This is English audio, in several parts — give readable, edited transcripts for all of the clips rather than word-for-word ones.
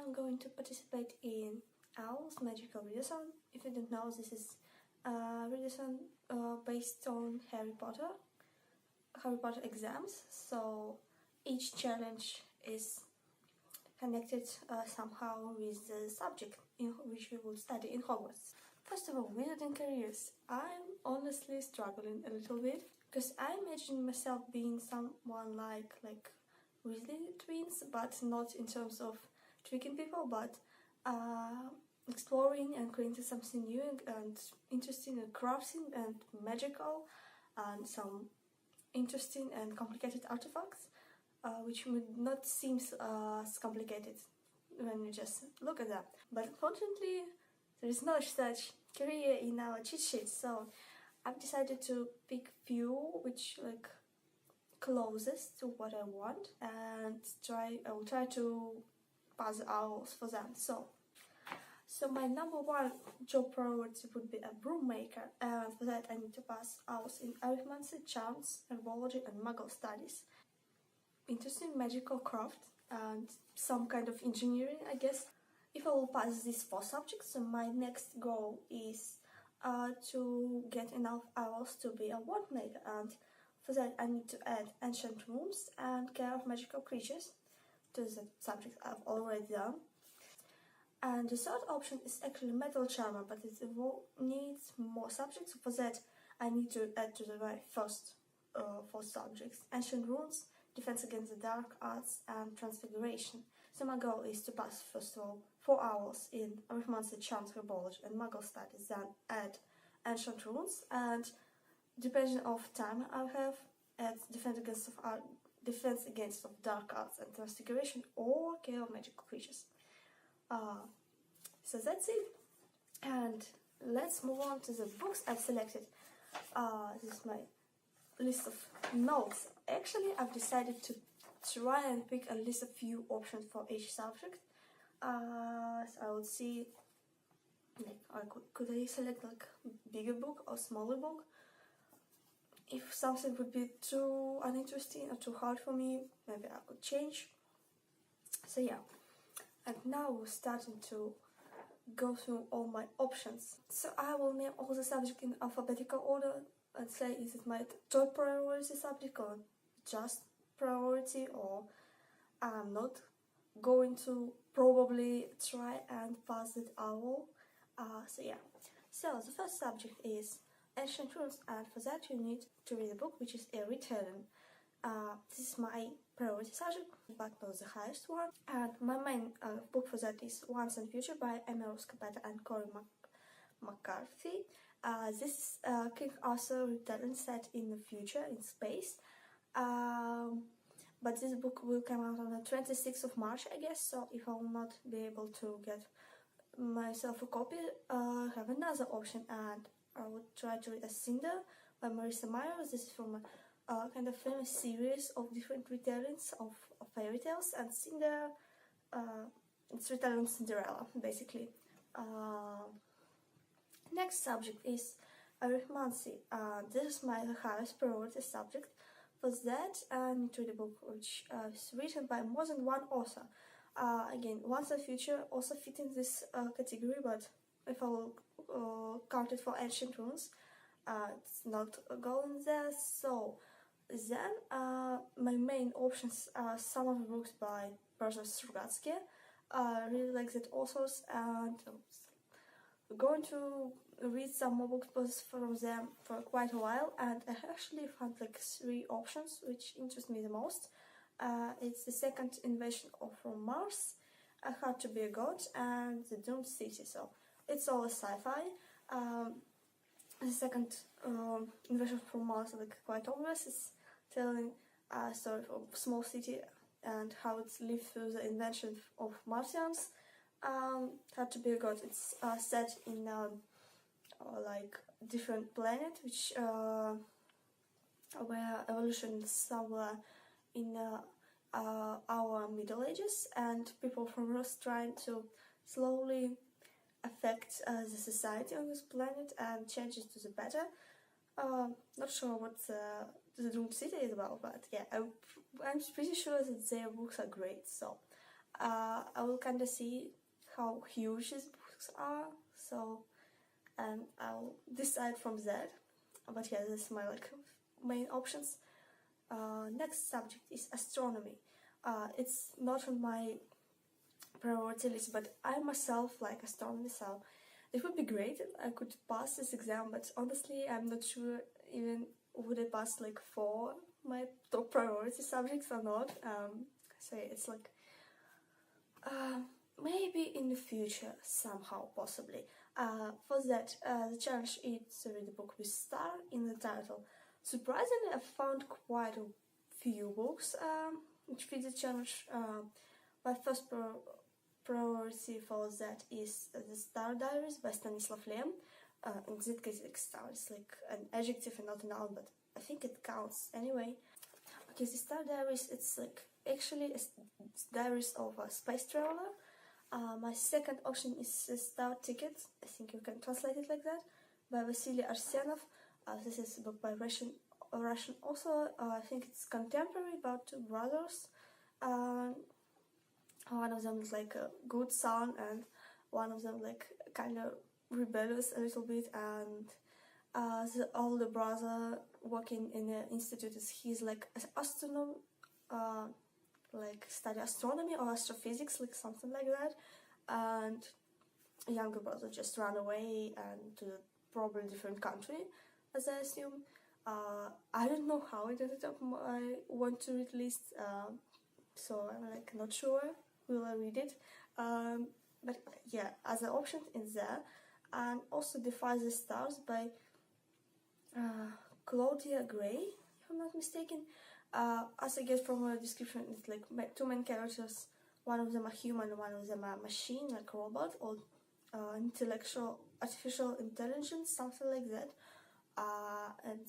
I'm going to participate in Owl's Magical Readathon. If you don't know, this is a readathon based on Harry Potter exams. So each challenge is connected somehow with the subject in which we will study in Hogwarts. First of all, wizarding careers. I'm honestly struggling a little bit because I imagine myself being someone like Weasley twins, but not in terms of tricking people, but exploring and creating something new and interesting and crafting and magical, and some interesting and complicated artifacts, which would not seem as complicated when you just look at them. But unfortunately, there is no such career in our cheat sheet, so I've decided to pick few which closest to what I want, and I will try to pass the hours for them. So my number one job priority would be a broom maker, and for that I need to pass hours in Arithmancy, charms, herbology and muggle studies. Interesting magical craft and some kind of engineering, I guess. If I will pass these 4 subjects, so my next goal is to get enough hours to be a wand maker, and for that I need to add ancient runes and care of magical creatures to the subjects I've already done. And the third option is actually metal charmer, but it needs more subjects. For that I need to add to the very first 4 subjects ancient runes, defense against the dark arts and transfiguration. So my goal is to pass first of all 4 hours in Arithmancy, charms, herbology and muggle studies, then add ancient runes, and depending on time I have, add defense against dark arts and transfiguration or care of magical creatures. So that's it, and let's move on to the books I've selected. This is my list of notes. Actually, I've decided to try and pick a list of few options for each subject. So I would see, could I select bigger book or smaller book? If something would be too uninteresting or too hard for me, maybe I could change. So yeah, and now we're starting to go through all my options. So I will name all the subjects in alphabetical order and say is it my top priority subject or just priority, or I'm not going to probably try and pass it all. So yeah, so the first subject is ancient runes, and for that you need to read a book which is a retelling. This is my priority subject, but not the highest one. And my main book for that is Once and Future by Meyer, Capetta and Cori McCarthy. This is King Arthur retelling set in the future in space. But this book will come out on the 26th of March, I guess, so if I will not be able to get myself a copy, I have another option, and I would try to read a Cinder by Marissa Meyer. This is from a kind of famous series of different retellings of fairy tales, and Cinder, it's retelling Cinderella, basically. Next subject is Arithmancy. This is my highest priority subject. For that, I need to read a book which is written by more than one author. Again, Once and Future also fit in this category, but if I will count it for ancient runes, it's not going there. So then my main options are some of the books by Brothers Strugatsky. I really like that authors, and I'm going to read some more books from them for quite a while, and I actually found 3 options which interest me the most. It's the second invasion from Mars, How to Be a God, and the Doomed City. So it's all sci-fi. The second invasion from Mars is quite obvious. It's telling a story of a small city and how it's lived through the invention of Martians. How to Be a God, it's set in different planet, which where evolution is somewhere in our Middle Ages, and people from Earth trying to slowly affect the society on this planet and change it to the better. Not sure what the Doomed City is about, but yeah, I'm pretty sure that their books are great. So I will kind of see how huge these books are, so, and I'll decide from that. But yeah, this is my like main options. Next subject is astronomy. It's not on my priority list, but I myself like astronomy, so it would be great if I could pass this exam, but honestly I'm not sure even would I pass like 4 my top priority subjects or not. So yeah, it's like maybe in the future somehow, possibly. For that, the challenge is to read a book with star in the title. Surprisingly, I found quite a few books which fit the challenge. My first priority for that is The Star Diaries by Stanislav Lem. In that case, like star is like an adjective and not a noun, but I think it counts anyway. Okay, The Star Diaries, it's like actually diaries of a space traveler. My second option is Star Ticket, I think you can translate it like that, by Vasily Arsenov. This is a book by Russian author. I think it's contemporary, about 2 brothers. One of them is like a good son, and one of them like kind of rebellious a little bit, and the older brother working in the institute, he's like an astronomer, like study astronomy or astrophysics, like something like that, and younger brother just ran away and to probably different country, as I assume. I don't know how it ended up my want to read list, so I'm like not sure will I read it, but yeah, as an option in there. And also Defy the Stars by Claudia Gray, if I'm not mistaken. As I get from her description, it's like 2 main characters. One of them a human, one of them a machine, like a robot, or intellectual, artificial intelligence, something like that. And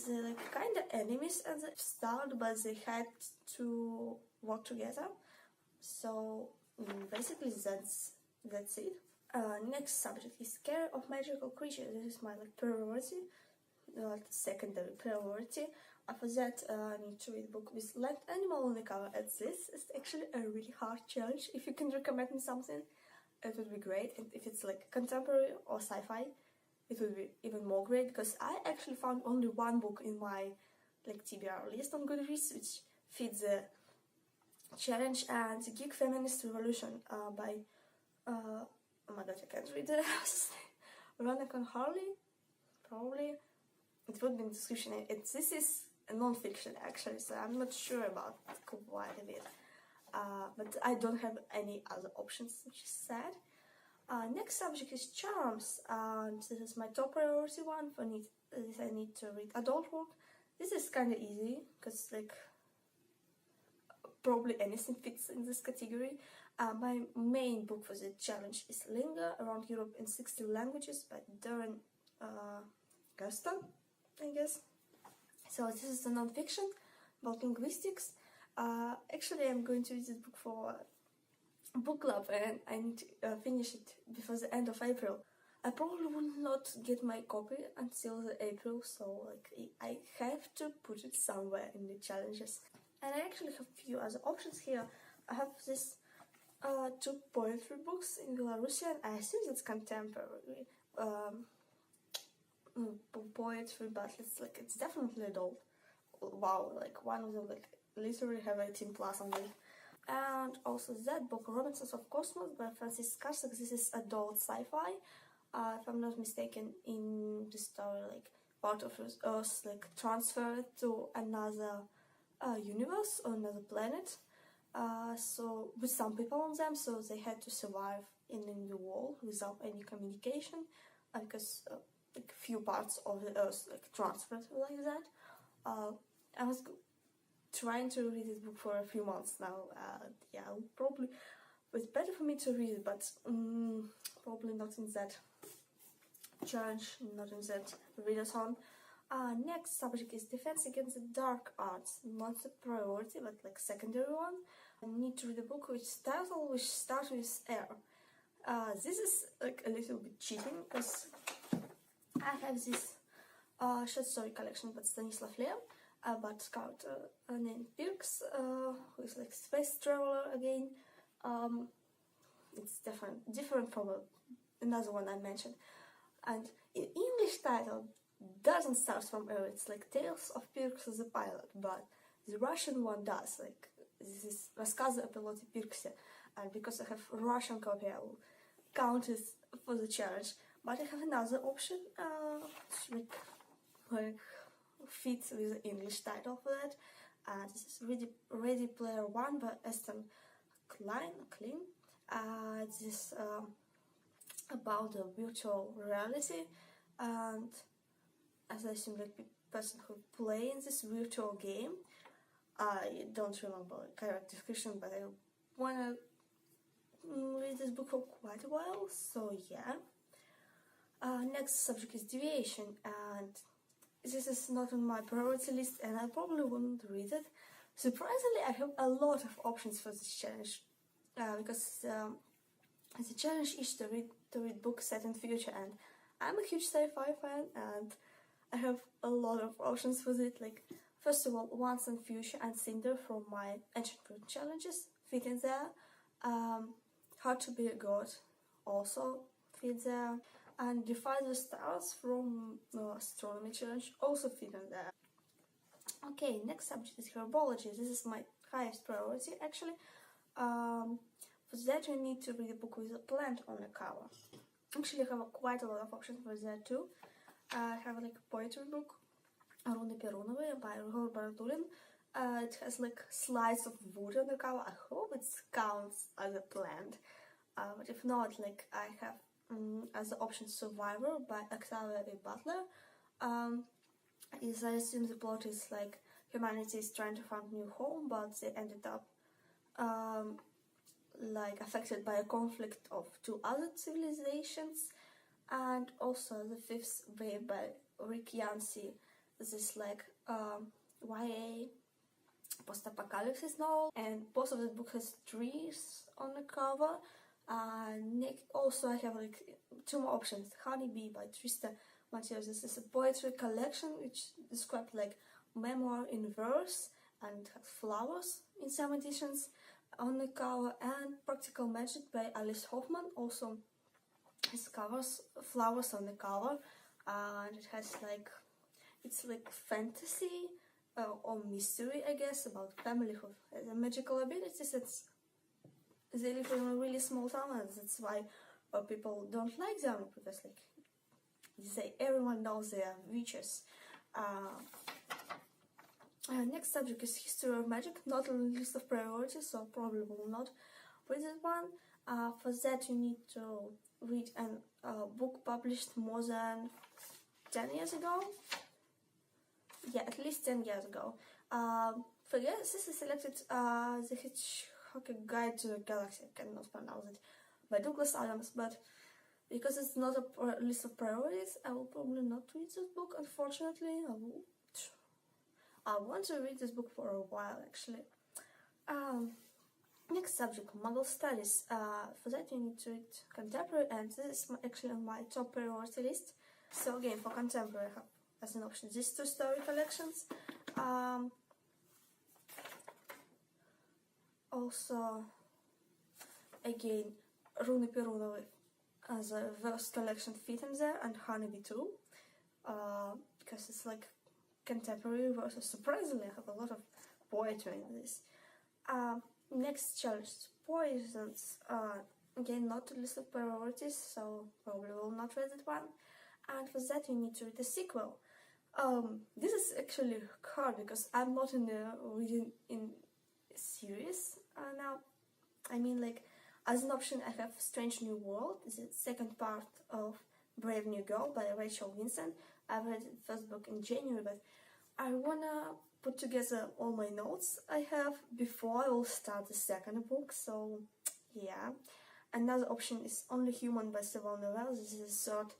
they're like kind of enemies at the start, but they had to work together. So basically that's it. Next subject is Care of Magical Creatures. This is my like priority, not secondary priority. After that, I need to read a book with land animal on the cover. And this is actually a really hard challenge. If you can recommend me something, it would be great. And if it's like contemporary or sci-fi, it would be even more great, because I actually found only 1 book in my like TBR list on Goodreads which fits the challenge, and The Geek Feminist Revolution by oh my god, I can't read the Ronan Harley, probably. It would be in the description. This is a non-fiction actually, so I'm not sure about quite a bit. But I don't have any other options, which is sad. Next subject is charms, and this is my top priority one. For this I need to read adult work. This is kind of easy, because like probably anything fits in this category. My main book for the challenge is Linger Around Europe in 60 Languages by Darren Gaston, I guess. So this is a non-fiction about linguistics. Actually, I'm going to read this book for book club, and I need to finish it before the end of April. I probably will not get my copy until the April, so like I have to put it somewhere in the challenges. And I actually have a few other options here. I have this 2 poetry books in Belarusian. I assume it's contemporary poetry, but it's definitely adult. Wow, like one of them like literally have 18 plus on it. And also that book, Romances of Cosmos by Francis Karsak. This is adult sci-fi. If I'm not mistaken, in the story, like part of Earth like transferred to another universe or another planet. So with some people on them, so they had to survive in the new world without any communication, because like few parts of the Earth like transferred like that. I was trying to read this book for a few months now. Yeah, probably it's better for me to read it, but probably not in that challenge, not in that readathon. Next subject is Defense Against the Dark Arts. Not a priority, but like secondary one. I need to read a book which starts with R. This is like a little bit cheating, because I have this short story collection by Stanislav Lem. about a scout named Pirks, who is like space traveler again. It's different from another one I mentioned. And in English title doesn't start from Earth. It's like Tales of Pirks the Pilot, but the Russian one does. Like this is Рассказы о пилоте Пирксе, and because I have a Russian copy, I will count it for the challenge. But I have another option, which like fits with the English title for that. This is Ready Player One by Aston Klein. This is about the virtual reality, and as I assume like the person who plays this virtual game. I don't remember the correct description, but I wanna read this book for quite a while, so yeah. Next subject is deviation, and this is not on my priority list, and I probably wouldn't read it. Surprisingly, I have a lot of options for this challenge, because the challenge is to read books set in future, and I'm a huge sci-fi fan, and I have a lot of options for it. Like, first of all, Once and Future and Cinder from my Ancient Fruit challenges fit in there. How to Be a God also fit there. And Defy the Stars from Astronomy challenge also fit in there. Okay, next subject is herbology. This is my highest priority actually. For that you need to read a book with a plant on the cover. Actually, I have quite a lot of options for that too. I have like a poetry book, Руны Перуновые by Robert Dulin. It has like slides of wood on the cover. I hope it counts as a plant. But if not, like I have as the option Survivor by Octavia A. Butler. I assume the plot is like humanity is trying to find a new home, but they ended up like affected by a conflict of two other civilizations. And also The Fifth Wave by Rick Yancey. This is like YA post-apocalypse novel, and both of the book has trees on the cover. Also I have like two more options. Honeybee by Trista Mateos. This is a poetry collection which describes like memoir in verse and has flowers in some editions on the cover. And Practical Magic by Alice Hoffman also has flowers on the cover, and it has like, it's like fantasy or mystery, I guess, about family who has magical abilities. They live in a really small town, and that's why people don't like them, because like you say, everyone knows they are witches. Next subject is History of Magic, not on the list of priorities, so probably will not read that one. For that you need to read a book published more than 10 years ago. Yeah, at least 10 years ago. For this is selected The Hitchhiker's Guide to the Galaxy, I cannot pronounce it, by Douglas Adams, but because it's not a list of priorities, I will probably not read this book, unfortunately. I want to read this book for a while, actually. Next subject, Muggle Studies. For that you need to read contemporary, and this is actually on my top priority list. So again, for contemporary, I have as an option these two story collections. Also, again, Руны Перуновые as a verse collection fit in there, and Honeybee too, because it's like contemporary verses. Surprisingly, I have a lot of poetry in this. Next challenge, Poisons. Again, not a list of priorities, so probably will not read that one. And for that you need to read a sequel. This is actually hard because I'm not in the reading in series now. I mean, like, as an option I have Strange New World. This is the second part of Brave New Girl by Rachel Vincent. I read the first book in January, but I wanna put together all my notes I have before I will start the second book, so yeah. Another option is Only Human by Sylvain Noël. This is the third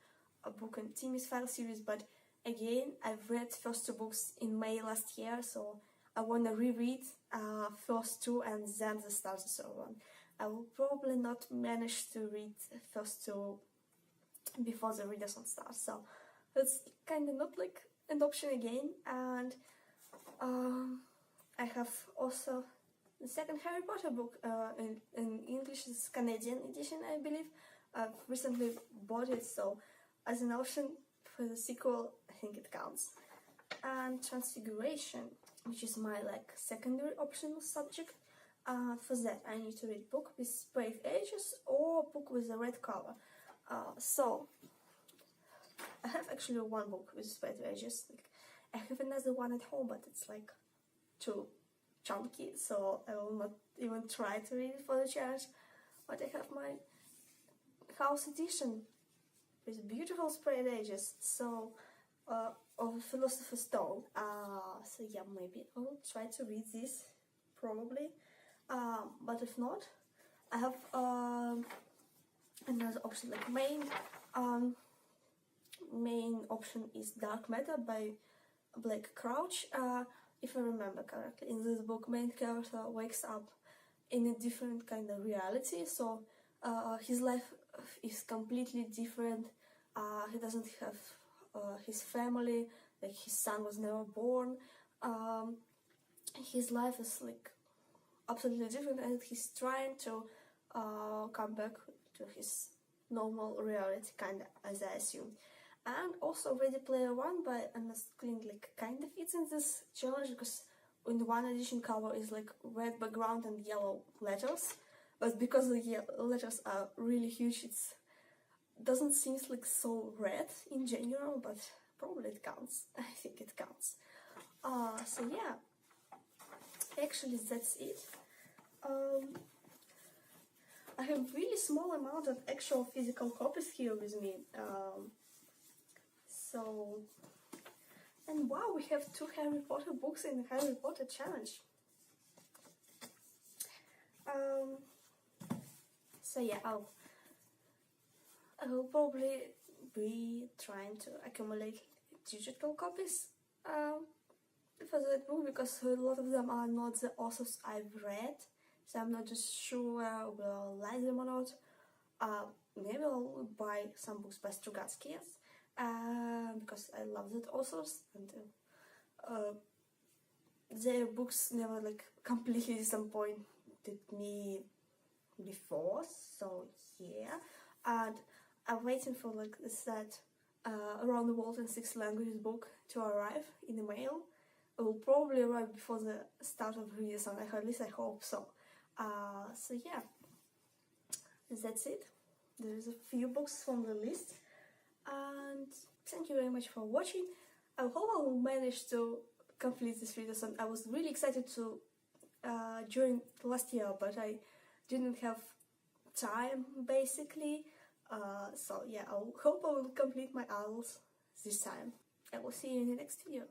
book in Timmy's File series, but again, I've read first two books in May last year, so I want to reread first two and then start the third one. I will probably not manage to read first two before the Readathon starts, so that's kind of not like an option again. And I have also the second Harry Potter book in English. It's Canadian edition, I believe. I've recently bought it, so as an option for the sequel, I think it counts. And Transfiguration, which is my like secondary optional subject. For that, I need to read book with sprayed edges or book with a red cover. So I have actually one book with sprayed edges. Like, I have another one at home, but it's like too chunky, so I will not even try to read it for the challenge. But I have my house edition with beautiful sprayed edges, so of Philosopher's Stone. So yeah, maybe I will try to read this, probably. But if not, I have another option. Like main option is Dark Matter by Blake Crouch. If I remember correctly, in this book, main character wakes up in a different kind of reality. So his life is completely different. He doesn't have his family. Like his son was never born. His life is like absolutely different, and he's trying to come back to his normal reality, kind of, as I assume. And also Ready Player One by Anna Skling like kind of fits in this challenge, because in the one edition cover is like red background and yellow letters, but because the letters are really huge, it doesn't seem like so red in general, but probably it counts. I think it counts. So yeah, actually that's it. I have really small amount of actual physical copies here with me. So, and wow, we have 2 Harry Potter books in the Harry Potter challenge. So yeah, I will probably be trying to accumulate digital copies for that book, because a lot of them are not the authors I've read, so I'm not just sure whether I'll like them or not. Maybe I'll buy some books by Strugatsky, because I love that authors, and their books never like completely disappointed me before. So yeah, and I'm waiting for like that Around the World in 6 Languages book to arrive in the mail. It will probably arrive before the start of Readathon, at least I hope so. So yeah, that's it. There's a few books from the list, and thank you very much for watching. I hope I will manage to complete this Readathon. I was really excited to join last year, but I didn't have time basically. So yeah, I hope I will complete my owls this time. I will see you in the next video.